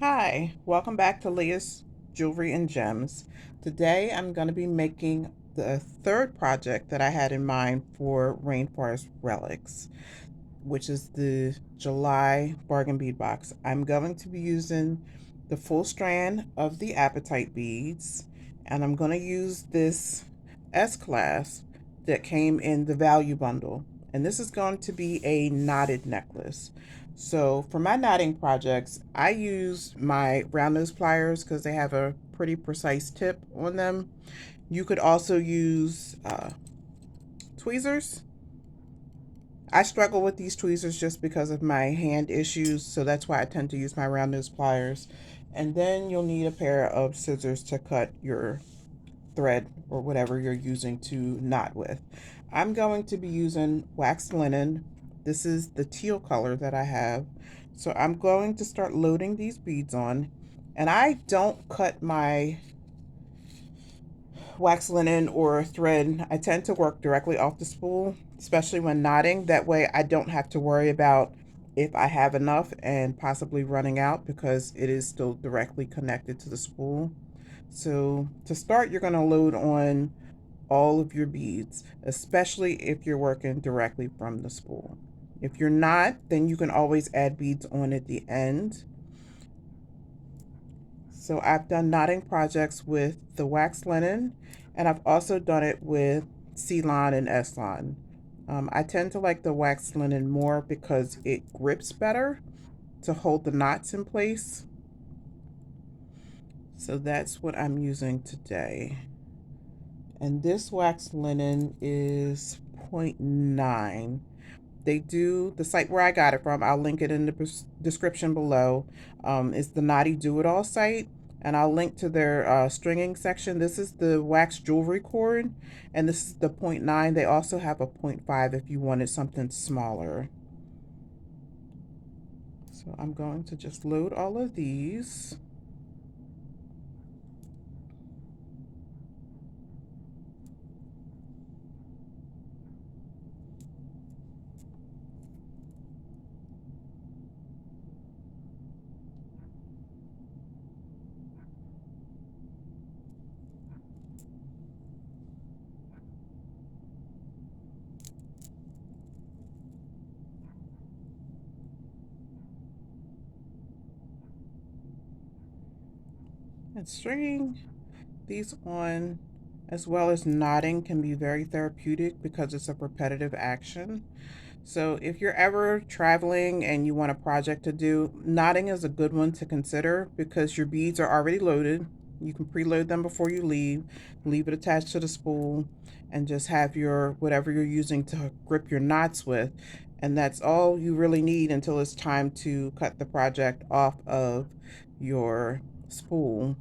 Hi, welcome back to Leah's Jewelry and Gems. Today I'm going to be making the third project that I had in mind for Rainforest Relics, which is the July bargain bead box. I'm going to be using the full strand of the apatite beads, and I'm going to use this S-class that came in the value bundle. And this is going to be a knotted necklace. So for my knotting projects, I use my round nose pliers because they have a pretty precise tip on them. You could also use tweezers. I struggle with these tweezers just because of my hand issues, so that's why I tend to use my round nose pliers. And then you'll need a pair of scissors to cut your thread or whatever you're using to knot with. I'm going to be using waxed linen. This is the teal color that I have. So I'm going to start loading these beads on. And I don't cut my wax linen or thread. I tend to work directly off the spool, especially when knotting. That way I don't have to worry about if I have enough and possibly running out because it is still directly connected to the spool. So to start, you're going to load on all of your beads, especially if you're working directly from the spool. If you're not, then you can always add beads on at the end. So I've done knotting projects with the wax linen, and I've also done it with C-line and S-line. I tend to like the wax linen more because it grips better to hold the knots in place. So that's what I'm using today. And this wax linen is 0.9. The site where I got it from, I'll link it in the description below, is the Knotty-do-it-all site. And I'll link to their stringing section. This is the wax jewelry cord, and this is the 0.9. They also have a 0.5 if you wanted something smaller. So I'm going to just load all of these. And stringing these on as well as knotting can be very therapeutic because it's a repetitive action. So if you're ever traveling and you want a project to do, knotting is a good one to consider because your beads are already loaded. You can preload them before you leave it attached to the spool, and just have your whatever you're using to grip your knots with. And that's all you really need until it's time to cut the project off of your spool.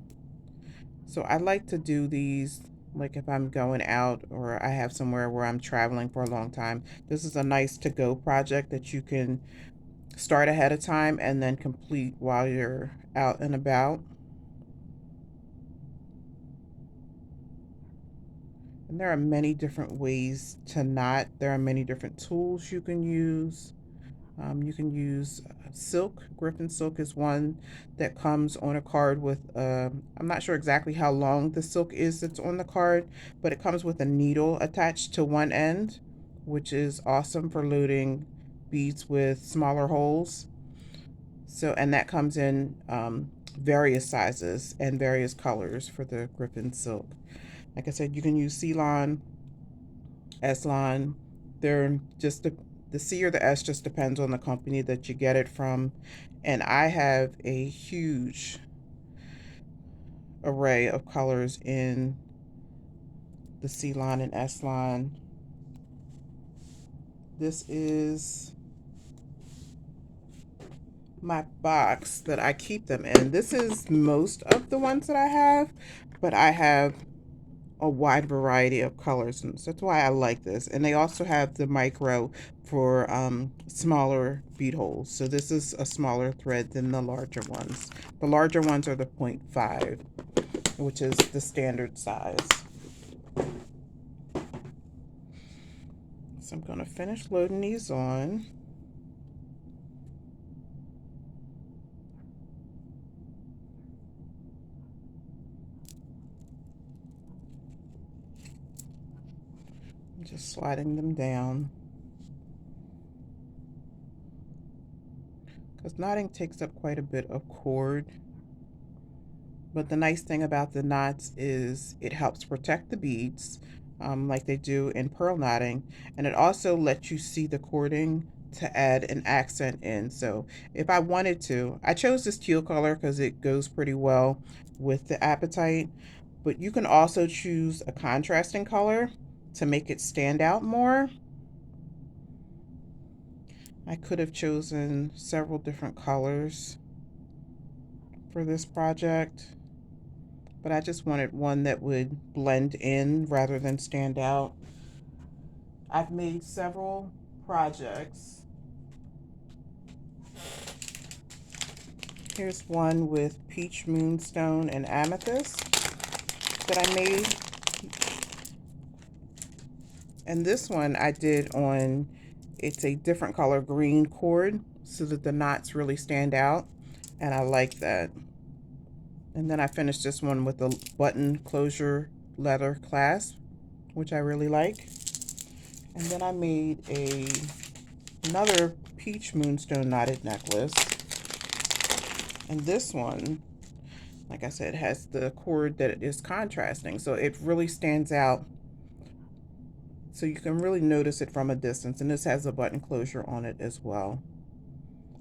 So I like to do these like if I'm going out or I have somewhere where I'm traveling for a long time. This is a nice to go project that you can start ahead of time and then complete while you're out and about. And there are many different ways to knot. There are many different tools you can use. You can use silk. Griffin silk is one that comes on a card with, I'm not sure exactly how long the silk is that's on the card, but it comes with a needle attached to one end, which is awesome for loading beads with smaller holes. So, and that comes in various sizes and various colors for the Griffin silk. Like I said, you can use C-line, S-line. They're just the C or the S just depends on the company that you get it from. And I have a huge array of colors in the C-line and S-line. This is my box that I keep them in. This is most of the ones that I have, but I have a wide variety of colors, and so that's why I like this. And they also have the micro for smaller bead holes. So this is a smaller thread than the larger ones. The larger ones are the 0.5, which is the standard size. So I'm going to finish loading these on. Just sliding them down, because knotting takes up quite a bit of cord. But the nice thing about the knots is it helps protect the beads, like they do in pearl knotting, and it also lets you see the cording to add an accent in. So if I wanted to, I chose this teal color because it goes pretty well with the apatite, but you can also choose a contrasting color to make it stand out more. I could have chosen several different colors for this project, but I just wanted one that would blend in rather than stand out. I've made several projects. Here's one with peach moonstone and amethyst that I made. And this one I did on, it's a different color green cord so that the knots really stand out. And I like that. And then I finished this one with a button closure leather clasp, which I really like. And then I made another peach moonstone knotted necklace. And this one, like I said, has the cord that is contrasting, so it really stands out. So you can really notice it from a distance. And this has a button closure on it as well.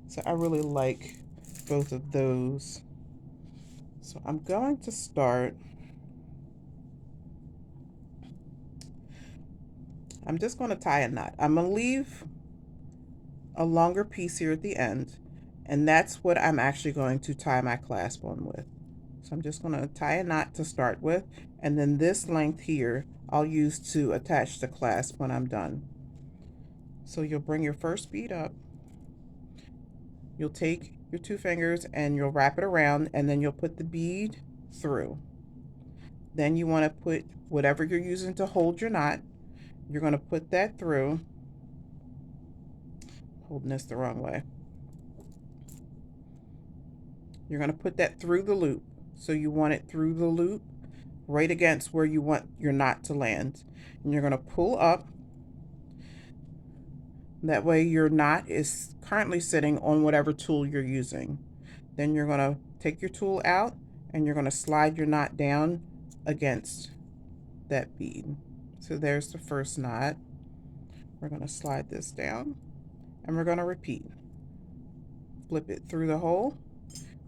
So I really like both of those. So I'm going to start. I'm just going to tie a knot. I'm going to leave a longer piece here at the end, and that's what I'm actually going to tie my clasp on with. So I'm just going to tie a knot to start with, and then this length here I'll use to attach the clasp when I'm done. So you'll bring your first bead up, you'll take your two fingers and you'll wrap it around, and then you'll put the bead through. Then you want to put whatever you're using to hold your knot, you're going to put that through. Holding this the wrong way. You're going to put that through the loop. So you want it through the loop right against where you want your knot to land. And you're going to pull up. That way your knot is currently sitting on whatever tool you're using. Then you're going to take your tool out and you're going to slide your knot down against that bead. So there's the first knot. We're going to slide this down and we're going to repeat. Flip it through the hole,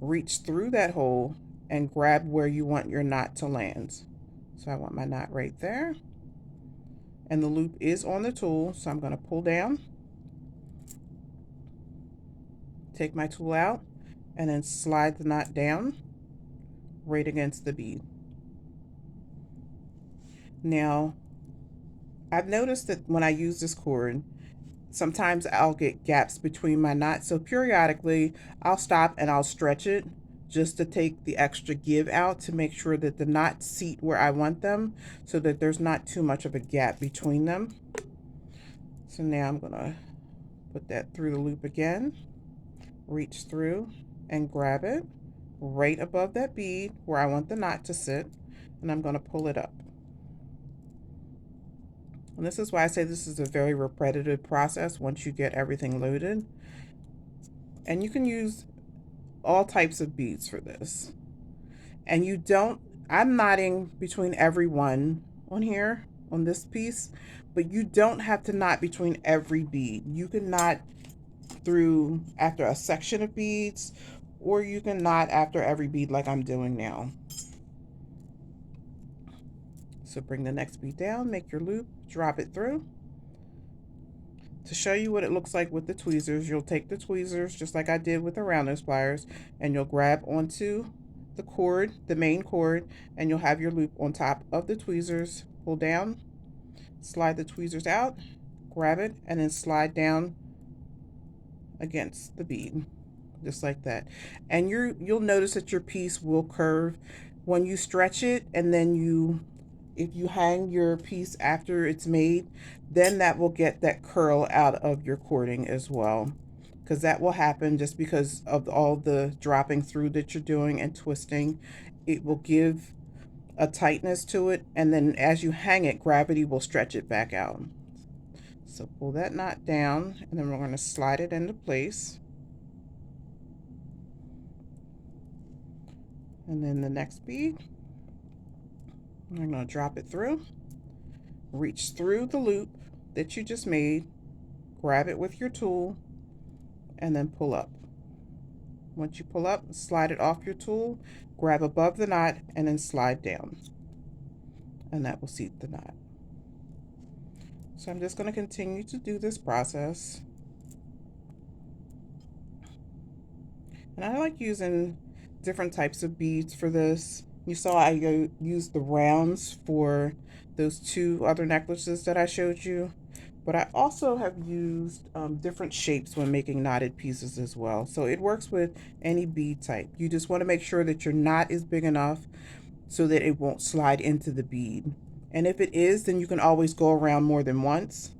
reach through that hole and grab where you want your knot to land. So I want my knot right there. And the loop is on the tool, so I'm going to pull down, take my tool out, and then slide the knot down right against the bead. Now, I've noticed that when I use this cord, sometimes I'll get gaps between my knots, so periodically I'll stop and I'll stretch it just to take the extra give out to make sure that the knots seat where I want them so that there's not too much of a gap between them. So now I'm gonna put that through the loop again, reach through and grab it right above that bead where I want the knot to sit, and I'm gonna pull it up. And this is why I say this is a very repetitive process once you get everything loaded. And you can use all types of beads for this. And you don't, I'm knotting between every one on here, on this piece, but you don't have to knot between every bead. You can knot through after a section of beads, or you can knot after every bead like I'm doing now. So bring the next bead down, make your loop, drop it through. To show you what it looks like with the tweezers, you'll take the tweezers just like I did with the round nose pliers, and you'll grab onto the cord, the main cord, and you'll have your loop on top of the tweezers. Pull down, slide the tweezers out, grab it, and then slide down against the bead, just like that. And you'll notice that your piece will curve when you stretch it, and then if you hang your piece after it's made, then that will get that curl out of your cording as well, because that will happen just because of all the dropping through that you're doing and twisting. It will give a tightness to it, and then as you hang it, gravity will stretch it back out. So pull that knot down, and then we're going to slide it into place. And then the next bead, I'm going to drop it through, reach through the loop that you just made, grab it with your tool, and then pull up. Once you pull up, slide it off your tool, grab above the knot, and then slide down. And that will seat the knot. So I'm just going to continue to do this process. And I like using different types of beads for this. You saw I used the rounds for those two other necklaces that I showed you. But I also have used different shapes when making knotted pieces as well. So it works with any bead type. You just want to make sure that your knot is big enough so that it won't slide into the bead. And if it is, then you can always go around more than once.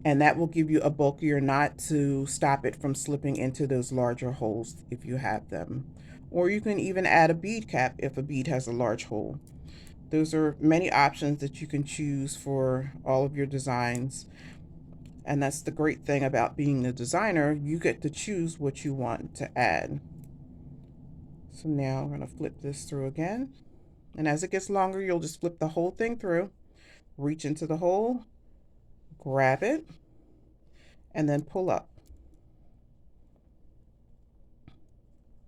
And that will give you a bulkier knot to stop it from slipping into those larger holes if you have them. Or you can even add a bead cap if a bead has a large hole. Those are many options that you can choose for all of your designs. And that's the great thing about being the designer. You get to choose what you want to add. So now I'm going to flip this through again. And as it gets longer, you'll just flip the whole thing through, reach into the hole, grab it, and then pull up.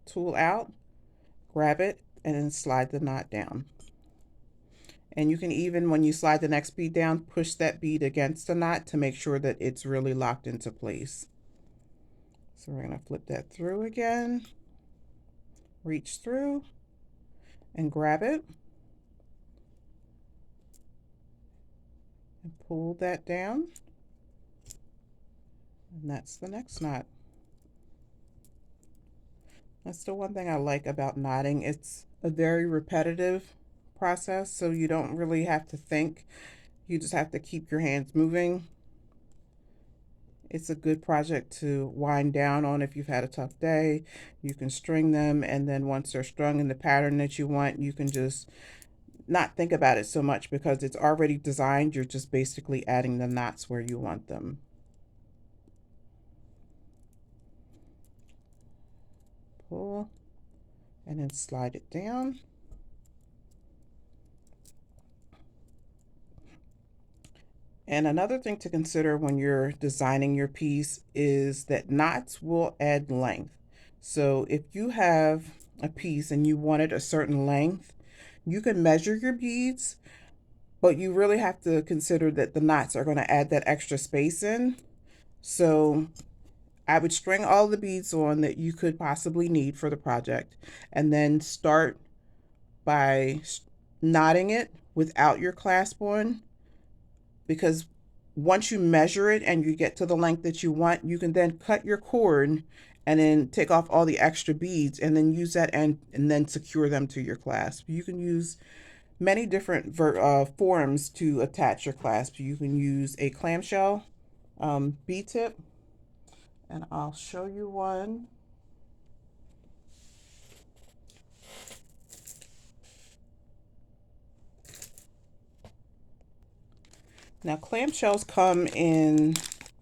Tool out, grab it, and then slide the knot down. And you can even, when you slide the next bead down, push that bead against the knot to make sure that it's really locked into place. So we're going to flip that through again, reach through, and grab it. And pull that down. And that's the next knot. That's the one thing I like about knotting. It's a very repetitive process, so you don't really have to think. You just have to keep your hands moving. It's a good project to wind down on if you've had a tough day. You can string them, and then once they're strung in the pattern that you want, you can just not think about it so much because it's already designed. You're just basically adding the knots where you want them. Pull, and then slide it down. And another thing to consider when you're designing your piece is that knots will add length. So if you have a piece and you wanted a certain length, you can measure your beads, but you really have to consider that the knots are going to add that extra space in. So I would string all the beads on that you could possibly need for the project, and then start by knotting it without your clasp on, because once you measure it and you get to the length that you want, you can then cut your cord and then take off all the extra beads and then use that and then secure them to your clasp. You can use many different forms to attach your clasp. You can use a clamshell bead tip, and I'll show you one. Now clamshells come in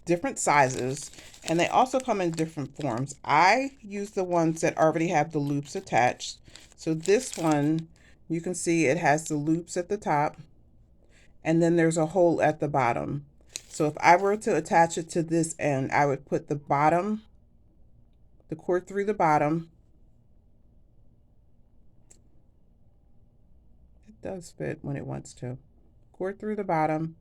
different sizes, and they also come in different forms. I use the ones that already have the loops attached. So this one, you can see it has the loops at the top, and then there's a hole at the bottom. So if I were to attach it to this end, I would put the cord through the bottom. It does fit when it wants to. Cord through the bottom,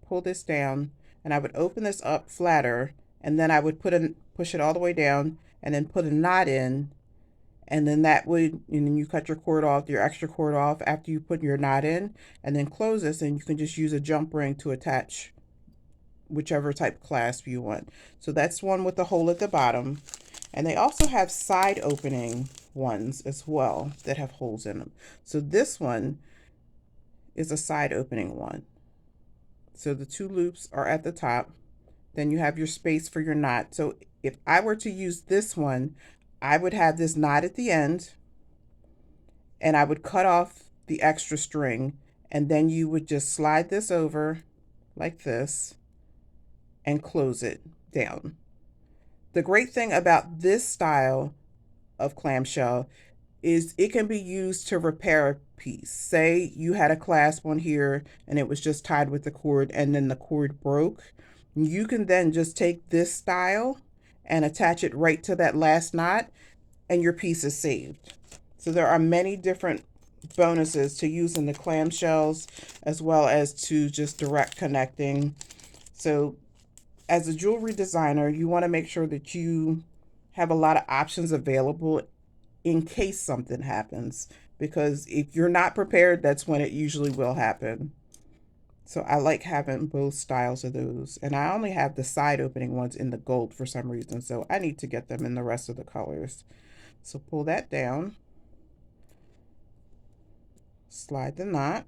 pull this down, and I would open this up flatter, and then I would push it all the way down and then put a knot in, and then and then you cut your cord off, your extra cord off after you put your knot in, and then close this, and you can just use a jump ring to attach whichever type clasp you want. So that's one with the hole at the bottom. And they also have side opening ones as well that have holes in them. So this one is a side opening one. So the two loops are at the top. Then you have your space for your knot. So if I were to use this one, I would have this knot at the end, and I would cut off the extra string, and then you would just slide this over like this and close it down. The great thing about this style of clamshell is it can be used to repair a piece. Say you had a clasp on here and it was just tied with the cord and then the cord broke. You can then just take this style and attach it right to that last knot and your piece is saved. So there are many different bonuses to using the clamshells as well as to just direct connecting. So as a jewelry designer, you want to make sure that you have a lot of options available in case something happens, because if you're not prepared, that's when it usually will happen. So I like having both styles of those, and I only have the side opening ones in the gold for some reason, so I need to get them in the rest of the colors. So pull that down, slide the knot,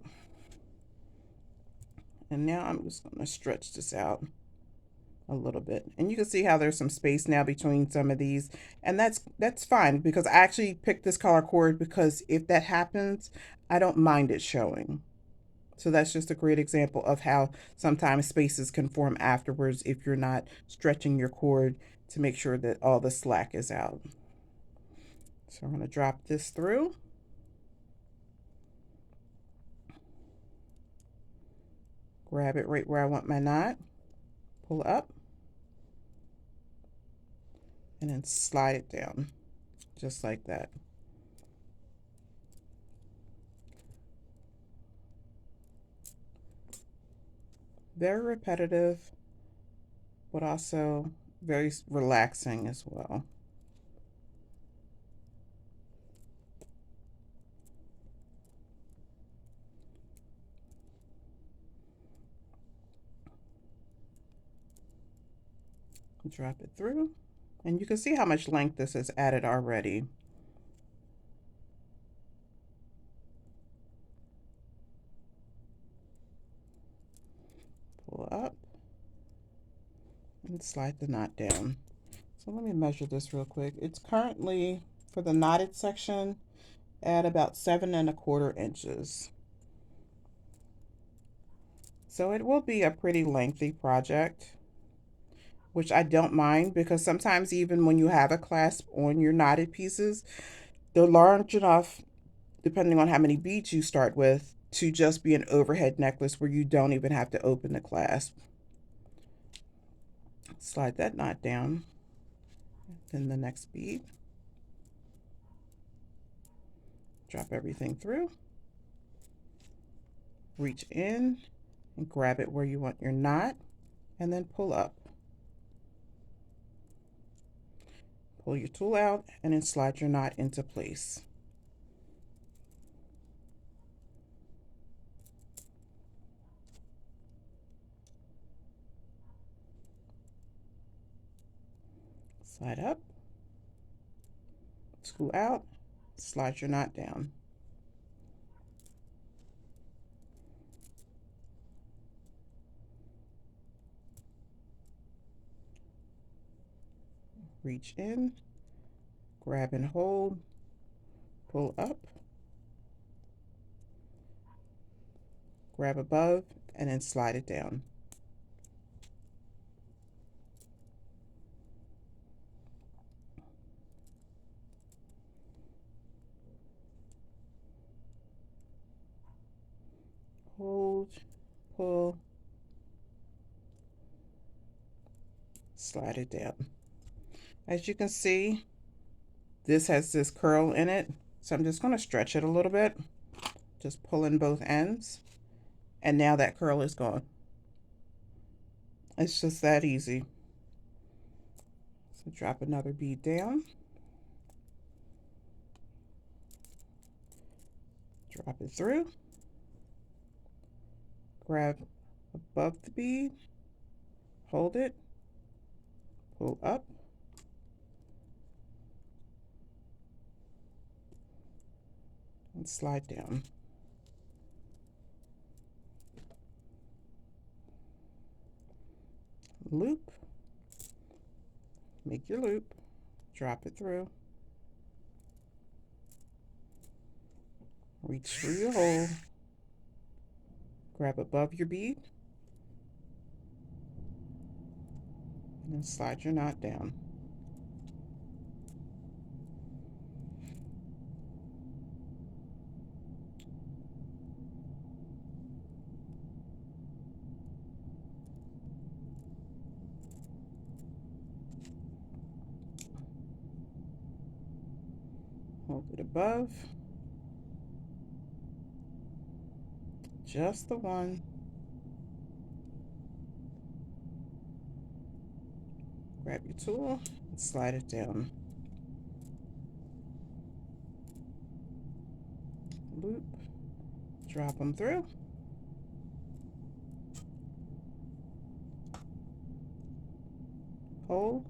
and now I'm just going to stretch this out a little bit, and you can see how there's some space now between some of these, and that's fine, because I actually picked this color cord because if that happens, I don't mind it showing. So that's just a great example of how sometimes spaces can form afterwards if you're not stretching your cord to make sure that all the slack is out. So I'm going to drop this through. Grab it right where I want my knot, pull up, and then slide it down, just like that. Very repetitive, but also very relaxing as well. Drop it through, and you can see how much length this has added already. Pull up and slide the knot down. So let me measure this real quick. It's currently, for the knotted section, at about 7¼ inches. So it will be a pretty lengthy project, which I don't mind, because sometimes even when you have a clasp on your knotted pieces, they're large enough, depending on how many beads you start with, to just be an overhead necklace where you don't even have to open the clasp. Slide that knot down, then the next bead. Drop everything through, reach in and grab it where you want your knot, and then pull up. Pull your tool out and then slide your knot into place. Slide up, screw out, slide your knot down. Reach in, grab and hold, pull up, grab above, and then slide it down. Hold, pull, slide it down. As you can see, this has this curl in it, so I'm just going to stretch it a little bit, just pulling both ends, and now that curl is gone. It's just that easy. So drop another bead down, drop it through, grab above the bead, hold it, pull up, and slide down. Loop, make your loop, drop it through, Reach through your hole, grab above your bead, and then slide your knot down. Hold it above, just the one. Grab your tool and slide it down. Loop, drop them through. Hold,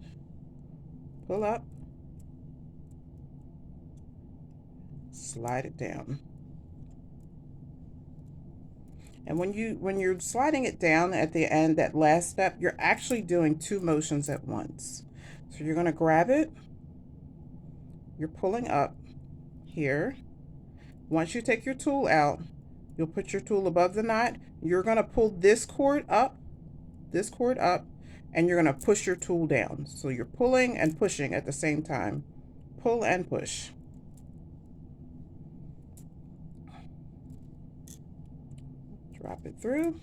pull up, slide it down. And when you're sliding it down at the end, that last step, you're actually doing two motions at once. So you're going to grab it, you're pulling up here. Once you take your tool out, you'll put your tool above the knot. You're going to pull this cord up, and you're going to push your tool down. So you're pulling and pushing at the same time. Pull and push. Drop it through,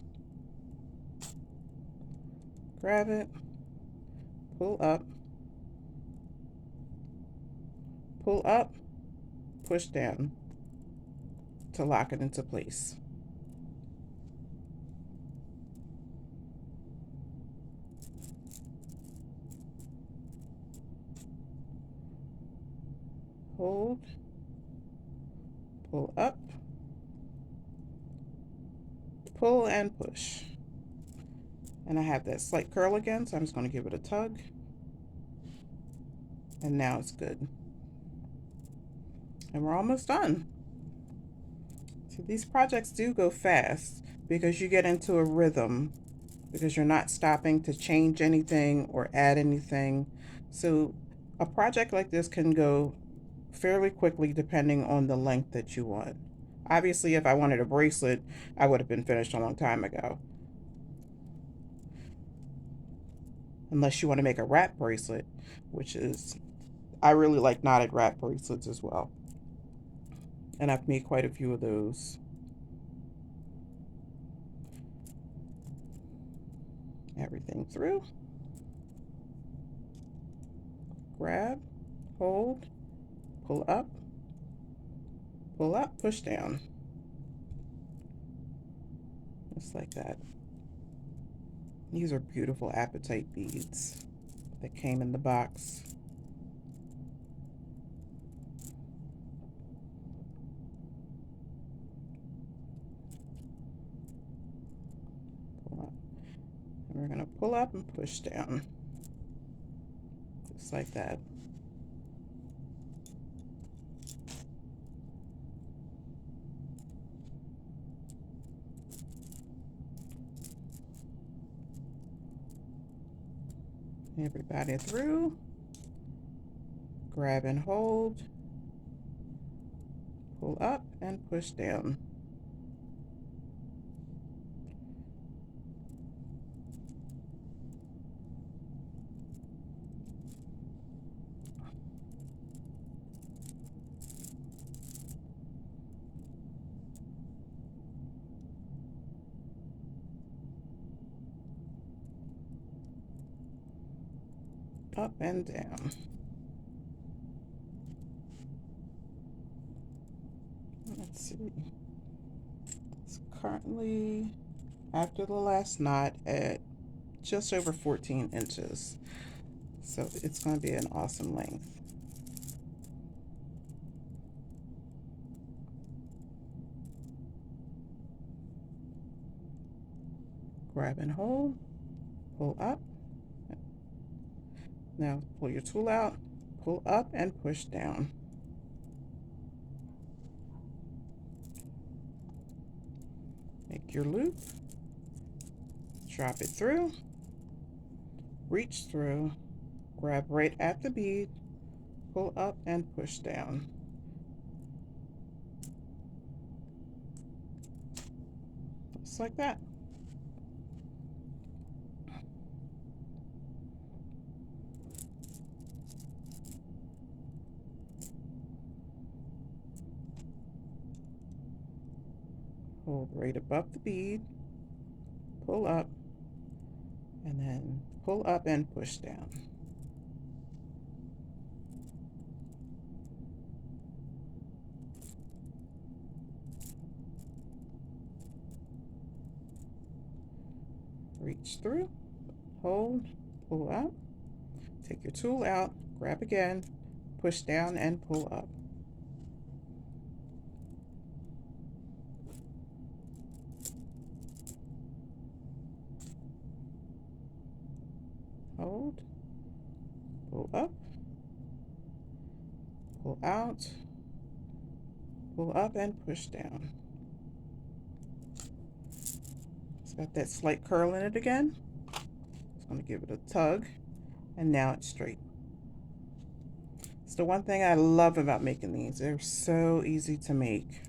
grab it, pull up, push down to lock it into place. Hold, pull up, pull and push. And I have that slight curl again, so I'm just going to give it a tug. And now it's good. And we're almost done. So these projects do go fast because you get into a rhythm, because you're not stopping to change anything or add anything. So a project like this can go fairly quickly depending on the length that you want. Obviously, if I wanted a bracelet, I would have been finished a long time ago. Unless you want to make a wrap bracelet, which is, I really like knotted wrap bracelets as well. And I've made quite a few of those. Everything through. Grab, hold, pull up, push down. Just like that. These are beautiful apatite beads that came in the box. Pull up. And we're going to pull up and push down. Just like that. Everybody through, grab and hold, pull up and push down. Up and down. Let's see. It's currently, after the last knot, at just over 14 inches. So it's going to be an awesome length. Grab and hold, pull up. Now pull your tool out, pull up and push down. Make your loop, drop it through, reach through, grab right at the bead, pull up and push down. just like that. Hold right above the bead, pull up, and then pull up and push down. Reach through, hold, pull up, take your tool out, grab again, push down and pull up. Hold, pull up, pull out, pull up and push down. It's got that slight curl in it again. Just going to give it a tug, and now it's straight. It's the one thing I love about making these. They're so easy to make.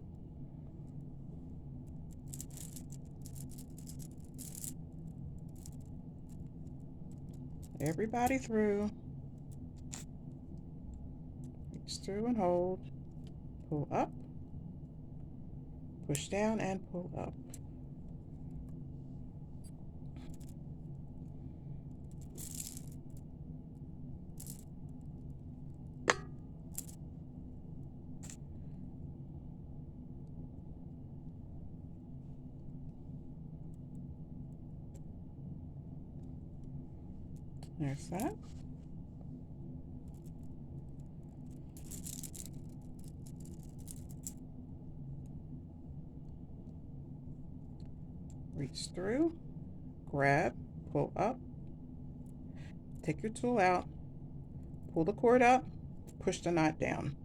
Everybody through. Reach through and hold. Pull up. Push down and pull up. There's that. Reach through, grab, pull up, take your tool out, pull the cord up, push the knot down.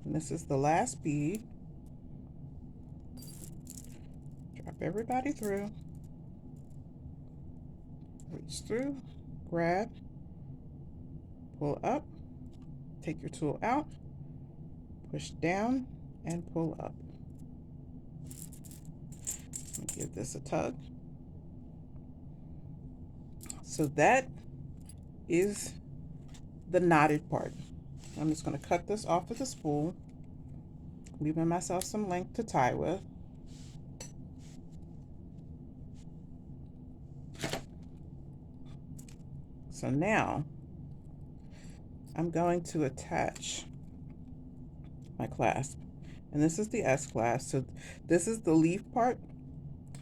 And this is the last bead. Drop everybody through, reach through, grab, pull up, take your tool out, push down and pull up. Give this a tug. So that is the knotted part. I'm just going to cut this off of the spool, leaving myself some length to tie with. So now I'm going to attach my clasp, and this is the S clasp. So this is the leaf part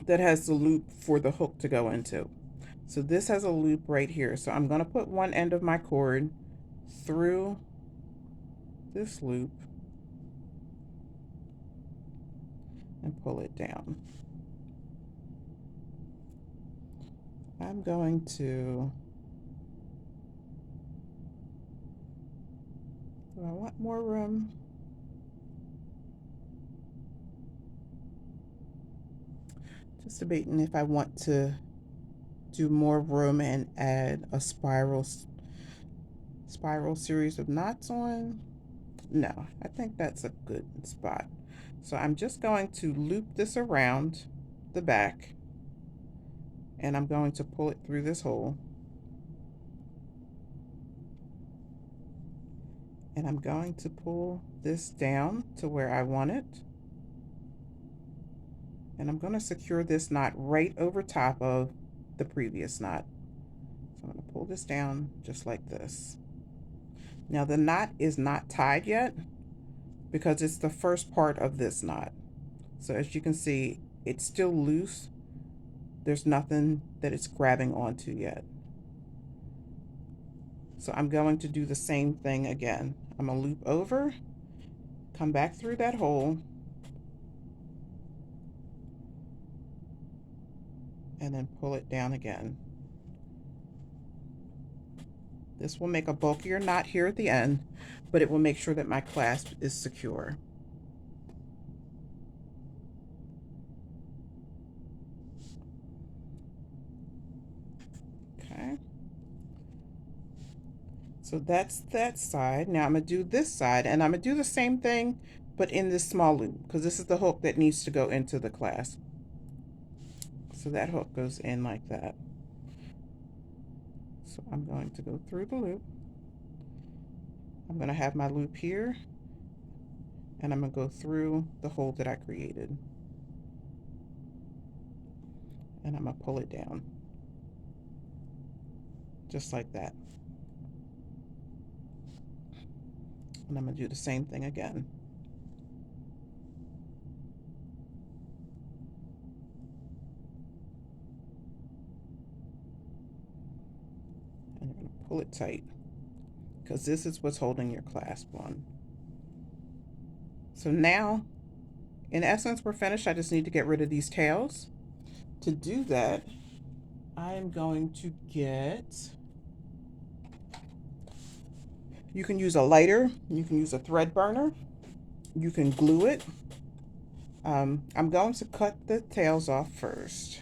that has the loop for the hook to go into. So this has a loop right here. So I'm going to put one end of my cord through this loop and pull it down. I'm going to, do I want more room? Just debating if I want to do more room and add a spiral series of knots on. No, I think that's a good spot. So I'm just going to loop this around the back, and I'm going to pull it through this hole, and I'm going to pull this down to where I want it, and I'm going to secure this knot right over top of the previous knot. So I'm going to pull this down just like this. Now the knot is not tied yet because it's the first part of this knot. So as you can see, it's still loose. There's nothing that it's grabbing onto yet. So I'm going to do the same thing again. I'm going to loop over, come back through that hole, and then pull it down again. This will make a bulkier knot here at the end, but it will make sure that my clasp is secure. Okay. So that's that side. Now I'm going to do this side, and I'm going to do the same thing but in this small loop, because this is the hook that needs to go into the clasp. So that hook goes in like that. So I'm going to go through the loop. I'm going to have my loop here, and I'm going to go through the hole that I created. And I'm going to pull it down. Just like that. And I'm going to do the same thing again. And you're going to pull it tight, because this is what's holding your clasp on. So now, in essence, we're finished. I just need to get rid of these tails. To do that, I am going to get, you can use a lighter, you can use a thread burner, you can glue it. I'm going to cut the tails off first.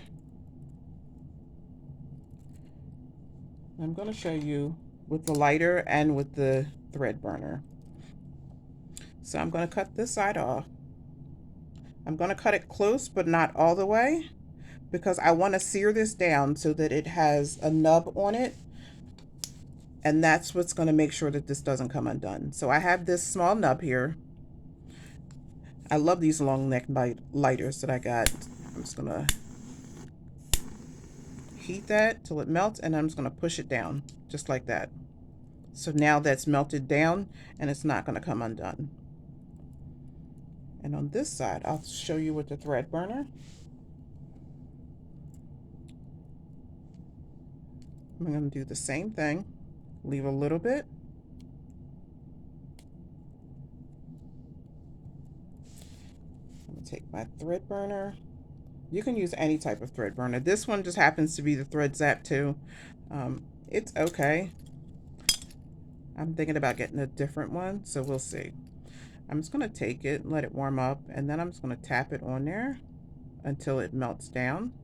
I'm going to show you with the lighter and with the thread burner. So I'm going to cut this side off. I'm going to cut it close, but not all the way, because I want to sear this down so that it has a nub on it. And that's what's going to make sure that this doesn't come undone. So I have this small nub here. I love these long neck lighters that I got. I'm just going to heat that till it melts, and I'm just going to push it down just like that. So now that's melted down and it's not going to come undone. And on this side, I'll show you with the thread burner. I'm going to do the same thing. Leave a little bit. I'm going to take my thread burner. You can use any type of thread burner. This one just happens to be the Thread Zap 2. It's okay. I'm thinking about getting a different one, so we'll see. I'm just going to take it and let it warm up, and then I'm just going to tap it on there until it melts down.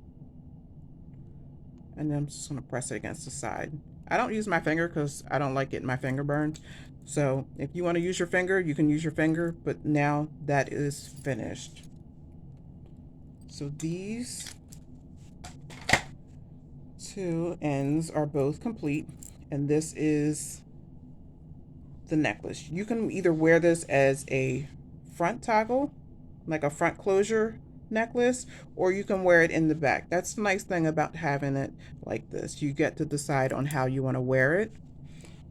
And then I'm just going to press it against the side. I don't use my finger because I don't like getting my finger burned. So if you want to use your finger, you can use your finger, but now that is finished. So these two ends are both complete, and this is the necklace. You can either wear this as a front toggle, like a front closure necklace, or you can wear it in the back. That's the nice thing about having it like this. You get to decide on how you want to wear it.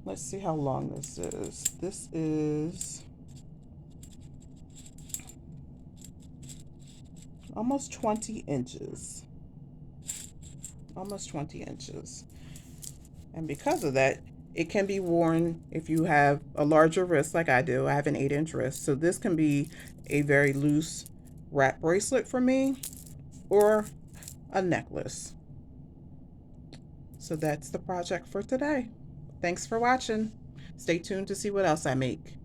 Let's see how long this is. This is almost 20 inches. Almost 20 inches. And because of that, it can be worn if you have a larger wrist like I do. I have an 8-inch wrist. So this can be a very loose wrap bracelet for me, or a necklace. So that's the project for today. Thanks for watching. Stay tuned to see what else I make.